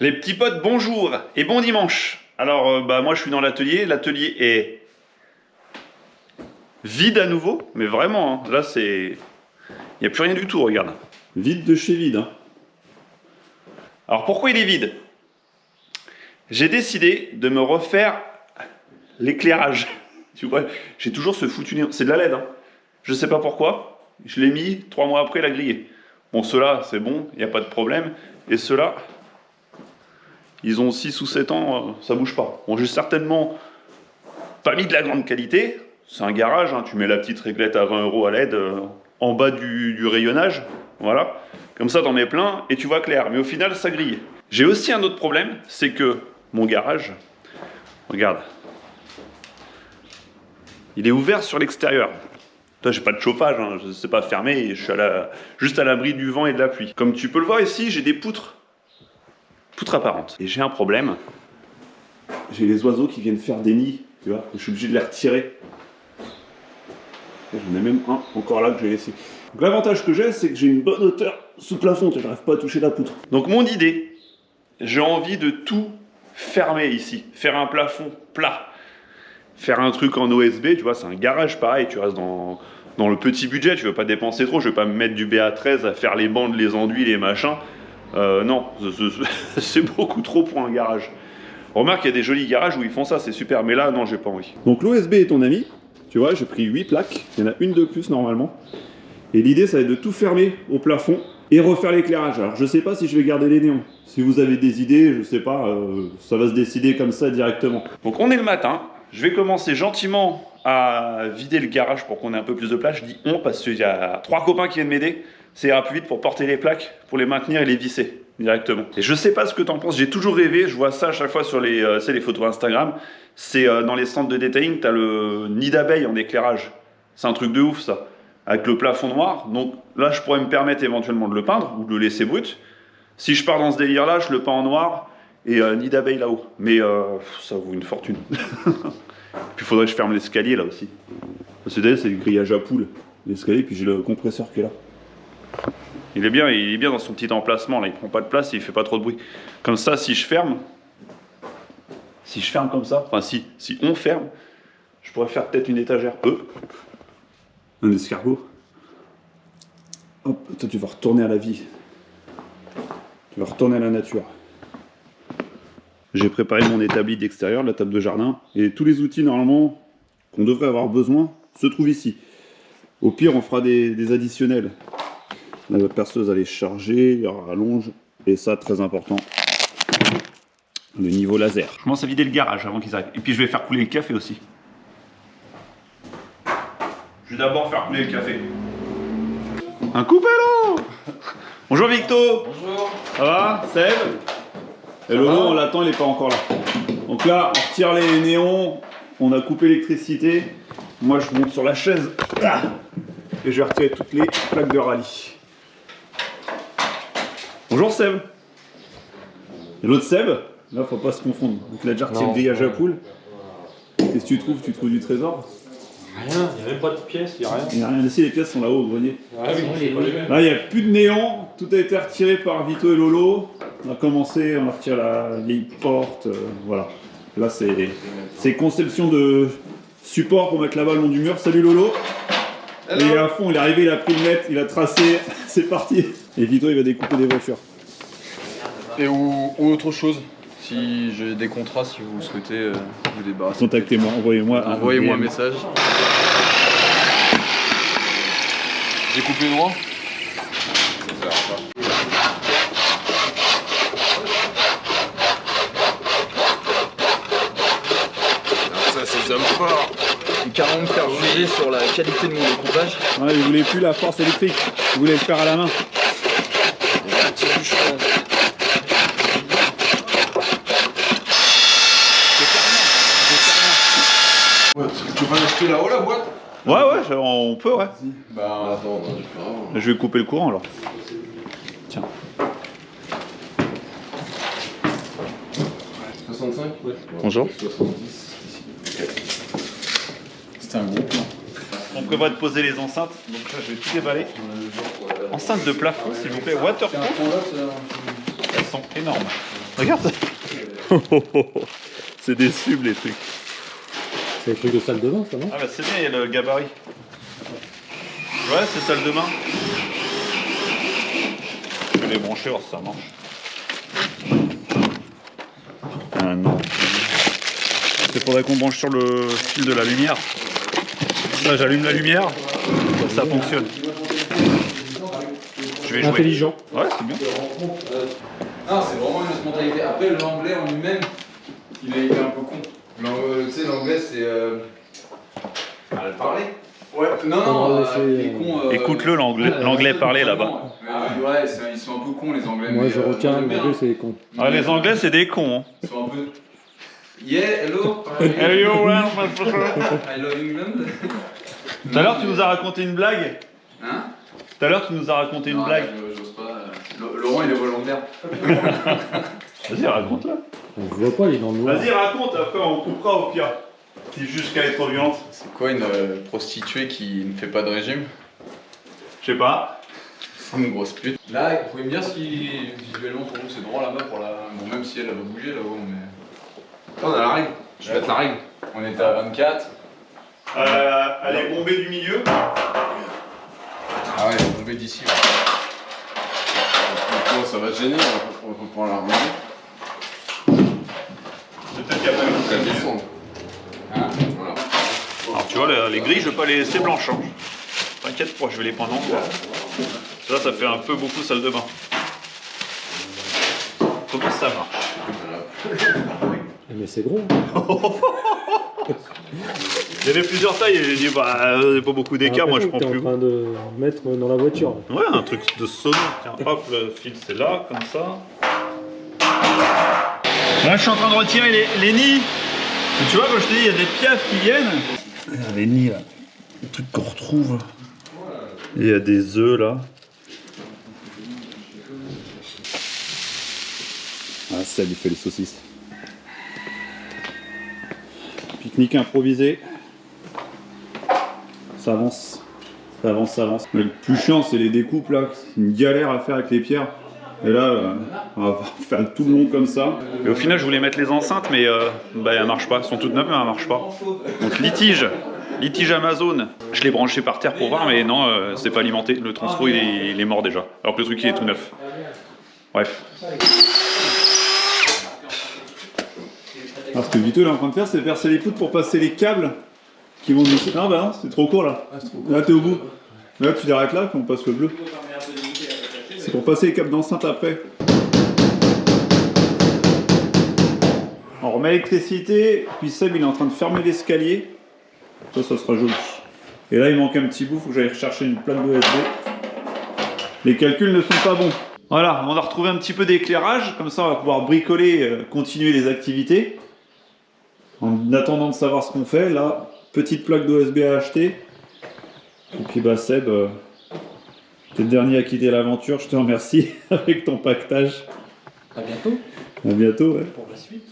Les petits potes, bonjour et bon dimanche. Alors, moi je suis dans l'atelier. L'atelier est vide à nouveau, mais vraiment, hein, là c'est... Il n'y a plus rien du tout, regarde. Vide de chez vide. Hein. Alors pourquoi il est vide? J'ai décidé de me refaire l'éclairage. Tu vois, j'ai toujours ce foutu néon. C'est de la LED, hein. Je sais pas pourquoi. Je l'ai mis, 3 mois après, il a grillé. Bon, ceux-là, c'est bon, il n'y a pas de problème. Et ceux-là, ils ont 6 ou 7 ans, ça bouge pas. Bon, j'ai certainement pas mis de la grande qualité. C'est un garage, hein, tu mets la petite réglette à 20 € à LED en bas du rayonnage. Voilà. Comme ça, t'en mets plein et tu vois clair. Mais au final, ça grille. J'ai aussi un autre problème, c'est que mon garage, regarde, il est ouvert sur l'extérieur. Toi, j'ai pas de chauffage, hein, je sais pas fermé, je suis juste à l'abri du vent et de la pluie. Comme tu peux le voir ici, j'ai des poutres apparentes. Et j'ai un problème. J'ai les oiseaux qui viennent faire des nids, tu vois, je suis obligé de les retirer. J'en ai même un encore là que j'ai laissé. Donc l'avantage que j'ai, c'est que j'ai une bonne hauteur sous plafond, je n'arrive pas à toucher la poutre. Donc mon idée, j'ai envie de tout fermer ici, faire un plafond plat, faire un truc en OSB, tu vois, c'est un garage pareil, tu restes dans le petit budget, tu veux pas dépenser trop, je vais pas me mettre du BA13 à faire les bandes, les enduits, les machins. Non, c'est beaucoup trop pour un garage. Remarque, il y a des jolis garages où ils font ça, c'est super, mais là, non, j'ai pas envie. Donc l'OSB est ton ami, tu vois, j'ai pris 8 plaques, il y en a une de plus normalement. Et l'idée, ça va être de tout fermer au plafond et refaire l'éclairage. Alors, je sais pas si je vais garder les néons. Si vous avez des idées, je sais pas, ça va se décider comme ça directement. Donc on est le matin, je vais commencer gentiment à vider le garage pour qu'on ait un peu plus de place. Je dis on parce qu'il y a 3 copains qui viennent m'aider. Ça ira plus vite pour porter les plaques, pour les maintenir et les visser directement. Et je sais pas ce que t'en penses, j'ai toujours rêvé, je vois ça à chaque fois sur les photos Instagram. C'est dans les centres de detailing, t'as le nid d'abeilles en éclairage. C'est un truc de ouf ça. Avec le plafond noir, donc là je pourrais me permettre éventuellement de le peindre ou de le laisser brut. Si je pars dans ce délire là, je le peins en noir et nid d'abeilles là-haut. Mais ça vaut une fortune. Puis il faudrait que je ferme l'escalier là aussi. Parce que c'est le grillage à poules, l'escalier, puis j'ai le compresseur qui est là. Il est bien dans son petit emplacement là, il prend pas de place et il fait pas trop de bruit. Comme ça, si je ferme comme ça, enfin si on ferme, je pourrais faire peut-être une étagère. Un escargot. Hop, toi tu vas retourner à la vie. Tu vas retourner à la nature. J'ai préparé mon établi d'extérieur, la table de jardin, et tous les outils normalement qu'on devrait avoir besoin se trouvent ici. Au pire, on fera des additionnels. La perceuse elle est chargée, il y aura rallonge, et ça très important, le niveau laser. Je commence à vider le garage avant qu'ils arrivent. Et puis je vais faire couler le café aussi. Je vais d'abord faire couler le café. Un coupello. Bonjour Victo. Bonjour. Ça va, Seb? Et Lolo, on l'attend, il n'est pas encore là. Donc là, on retire les néons, on a coupé l'électricité. Moi, je monte sur la chaise. Et je vais retirer toutes les plaques de rallye. Bonjour Seb. Et l'autre Seb, là, faut pas se confondre. Donc il a déjà retiré le grillage à poules. Qu'est-ce que tu trouves? Tu trouves du trésor? Rien, il n'y a même pas de pièces, il n'y a rien. Il n'y a rien ici, les pièces sont là-haut au grenier. Ah oui, Là, il n'y a plus de néon, tout a été retiré par Vito et Lolo. On a commencé, on a retiré la vieille porte, voilà. Là, c'est conception de support pour mettre là-bas le long du mur. Salut Lolo. Hello. Et à fond, il est arrivé, il a pris le mètre, il a tracé, c'est parti. Et Vito, il va découper des voitures. Et ou autre chose, si j'ai des contrats, si vous souhaitez vous débarrasser. Contactez-moi, envoyez-moi un message. J'ai coupé droit. Ça c'est hommes forts. J'ai carrément me faire juger sur la qualité de mon découpage. Ouais, il voulait plus la force électrique, il voulait le faire à la main. Tu vas acheter là-haut la boîte? Ouais, on peut, ouais. Bah attends, je vais couper le courant alors. Tiens. 65? Ouais. Bonjour. 70. C'était un gros plan. On prévoit de poser les enceintes, donc là je vais tout déballer. Enceinte de plafond s'il vous plaît, waterproof. Elles sont énormes. Regarde. C'est des subs les trucs. C'est les trucs de salle de bain, ça, non? Ah bah c'est bien, il y a le gabarit. Ouais, c'est salle de bain. Je vais les brancher, voir si ça marche. Ah non. Il faudrait qu'on branche sur le fil de la lumière. Là, j'allume la lumière, ça fonctionne. Je vais jouer. Intelligent. Ouais, c'est bien. Non, c'est vraiment une autre mentalité. Après, l'anglais en lui-même, il a été un peu con. Tu sais, l'anglais, c'est. À le parler. Ouais, non, il est con. Écoute-le, l'anglais parlé là-bas. Ouais, ils sont un peu cons, les anglais. Moi, je retiens, l'anglais, c'est des cons. Ah, les anglais, c'est des cons. Hein. Ils sont un peu. Yeah, hello. Hello, well, I love England. Tout à l'heure, tu nous as raconté une blague. Hein? Tout à l'heure, tu nous as raconté une blague. J'ose pas. Laurent, il est volontaire. Vas-y, raconte-la. On ne voit pas, il est dans le noir. Vas-y, raconte, après on coupera au pire. Si juste qu'elle est trop violente. C'est quoi une prostituée qui ne fait pas de régime? Je sais pas. C'est une grosse pute. Là, vous pouvez me dire si visuellement pour vous c'est droit là-bas pour la. Bon, même si elle va bouger là-haut, mais. Attends, on a la règle. Je vais mettre la règle. On était à 24. Elle est bombée du milieu. Ah ouais, elle est bombée d'ici. Ouais. Ça va gêner, on va pouvoir la remonter. Peut-être qu'il y a pas une Elle descend. Hein? Voilà. Alors tu vois, les grilles, je vais pas les laisser blanches. Hein. T'inquiète pas, je vais les prendre en bois. Ça fait un peu beaucoup salle de bain. Comment ça marche? Mais c'est gros. Il y avait plusieurs tailles et j'ai dit, bah, il n'y a pas beaucoup d'écart, moi je prends plus. Tu es en train de mettre dans la voiture. Ouais, un truc de sonore. Tiens, hop, le fil c'est là, comme ça. Là, je suis en train de retirer les nids. Et tu vois, quand je te dis, il y a des piafs qui viennent. Les nids là, les trucs qu'on retrouve. Et il y a des œufs là. Ah, ça lui fait les saucisses. Pique-nique improvisé. Ça avance. Ça avance, ça avance. Mais le plus chiant, c'est les découpes là. C'est une galère à faire avec les pierres. Et là, on va faire tout le long comme ça. Et au final, je voulais mettre les enceintes, mais bah, elles marchent pas. Elles sont toutes neuves, mais elles marchent pas. Donc litige Amazon. Je l'ai branché par terre pour voir, mais non, c'est pas alimenté. Le transfo, il est mort déjà. Alors que le truc, il est tout neuf. Bref. Alors ce que Vito est en train de faire, c'est percer les poutres pour passer les câbles qui vont nous... Ah bah non, c'est trop court là. Là, t'es au bout. Là, tu l'arrêtes là, puis on passe le bleu. C'est pour passer les câbles d'enceinte après. On remet l'électricité, puis Seb il est en train de fermer l'escalier. Ça sera joli. Et là il manque un petit bout, faut que j'aille rechercher une plaque USB. Les calculs ne sont pas bons. Voilà, on a retrouvé un petit peu d'éclairage, comme ça on va pouvoir bricoler, continuer les activités. En attendant de savoir ce qu'on fait, là, petite plaque d'OSB à acheter. Et puis bah Seb... T'es le dernier à quitter l'aventure, je te remercie avec ton pactage. À bientôt. À bientôt, ouais. Pour la suite.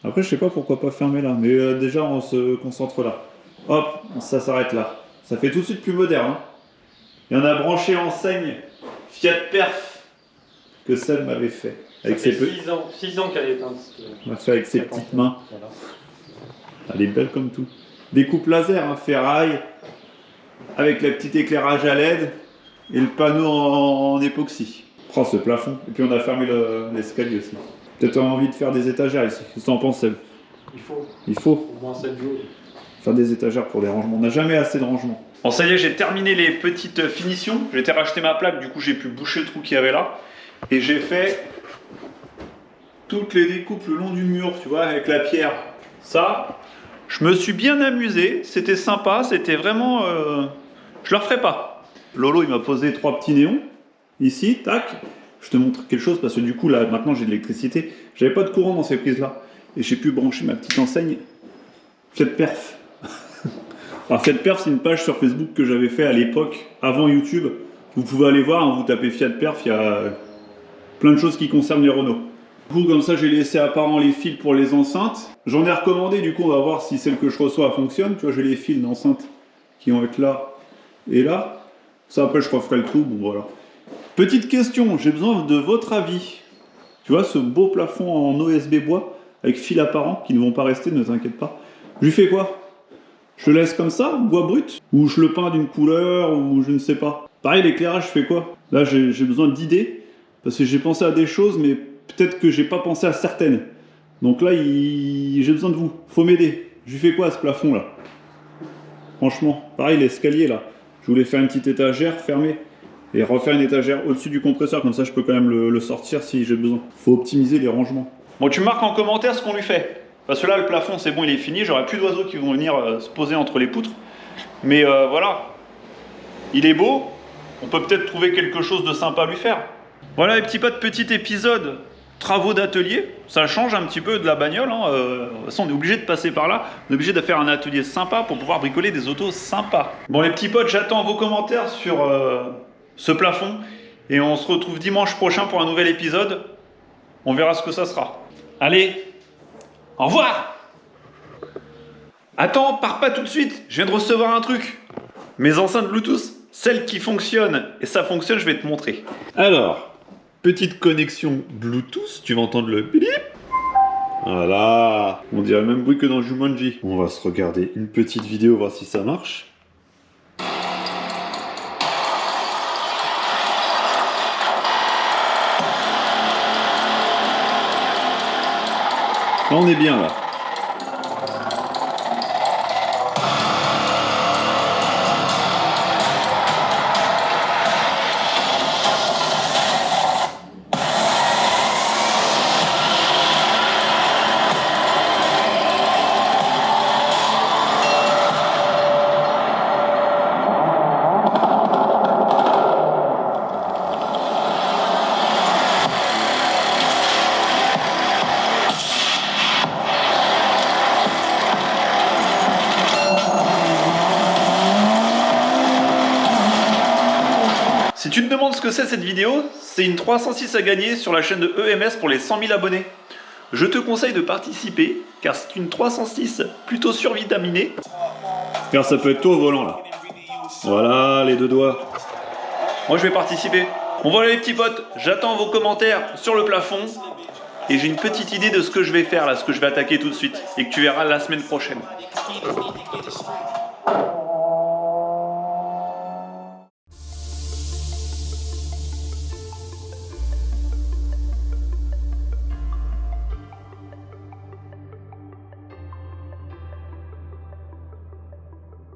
Après, je sais pas pourquoi pas fermer là, mais déjà on se concentre là. Hop, ça s'arrête là. Ça fait tout de suite plus moderne. Hein. Et on a branché l'enseigne Fiat Perf que Seb m'avait fait. Avec ça ses fait 6 ans qu'elle est éteinte. On l'a fait avec ses petites mains. Voilà. Elle est belle comme tout. Découpe laser, hein, ferraille, avec le petit éclairage à LED. Et le panneau en époxy. Oh, ce plafond. Et puis on a fermé l'escalier aussi. Peut-être envie de faire des étagères ici. Qu'est-ce que t'en penses, Seb? Il faut. Au moins 7 jours. Faire des étagères pour des rangements. On n'a jamais assez de rangements. Bon, ça y est, j'ai terminé les petites finitions. J'ai été racheter ma plaque, du coup j'ai pu boucher le trou qu'il y avait là. Et j'ai fait toutes les découpes le long du mur, tu vois, avec la pierre. Ça, je me suis bien amusé. C'était sympa, c'était vraiment... Je le referai pas. Lolo, il m'a posé 3 petits néons, ici, tac. Je te montre quelque chose, parce que du coup, là, maintenant, j'ai de l'électricité. J'avais pas de courant dans ces prises-là. Et j'ai pu brancher ma petite enseigne Fiat Perf. Alors, Fiat Perf, c'est une page sur Facebook que j'avais fait à l'époque, avant YouTube. Vous pouvez aller voir, hein, vous tapez Fiat Perf, il y a plein de choses qui concernent les Renault. Du coup, comme ça, j'ai laissé apparemment les fils pour les enceintes. J'en ai recommandé, du coup, on va voir si celle que je reçois fonctionne. Tu vois, j'ai les fils d'enceinte qui vont être là et là. Ça, après, je referai le trou. Bon, voilà. Petite question, j'ai besoin de votre avis. Tu vois, ce beau plafond en OSB bois, avec fil apparent, qui ne vont pas rester, ne t'inquiète pas. Je lui fais quoi? Je le laisse comme ça, bois brut? Ou je le peins d'une couleur, ou je ne sais pas. Pareil, l'éclairage, je fais quoi? Là, j'ai besoin d'idées, parce que j'ai pensé à des choses, mais peut-être que j'ai pas pensé à certaines. Donc là, j'ai besoin de vous. Faut m'aider. Je lui fais quoi à ce plafond-là? Franchement, pareil, l'escalier, là. Je voulais faire une petite étagère fermée. Et refaire une étagère au-dessus du compresseur, comme ça je peux quand même le sortir si j'ai besoin. Faut optimiser les rangements. Bon, tu marques en commentaire ce qu'on lui fait. Parce que là, le plafond, c'est bon, il est fini. J'aurai plus d'oiseaux qui vont venir se poser entre les poutres. Mais voilà. Il est beau. On peut peut-être trouver quelque chose de sympa à lui faire. Voilà les petits potes, petit épisode travaux d'atelier. Ça change un petit peu de la bagnole. Hein. De toute façon, on est obligé de passer par là. On est obligé de faire un atelier sympa pour pouvoir bricoler des autos sympas. Bon, les petits potes, j'attends vos commentaires sur ce plafond. Et on se retrouve dimanche prochain pour un nouvel épisode. On verra ce que ça sera. Allez, au revoir! Attends, pars pas tout de suite. Je viens de recevoir un truc. Mes enceintes Bluetooth, celles qui fonctionnent. Et ça fonctionne, je vais te montrer. Alors, petite connexion Bluetooth. Tu vas entendre le bip. Voilà. On dirait le même bruit que dans Jumanji. On va se regarder une petite vidéo, voir si ça marche. Là, on est bien là. Si tu te demandes ce que c'est cette vidéo, c'est une 306 à gagner sur la chaîne de EMS pour les 100 000 abonnés. Je te conseille de participer, car c'est une 306 plutôt survitaminée. Car ça peut être tout au volant là. Voilà, les deux doigts. Moi je vais participer. Bon voilà les petits potes, j'attends vos commentaires sur le plafond. Et j'ai une petite idée de ce que je vais faire là, ce que je vais attaquer tout de suite. Et que tu verras la semaine prochaine.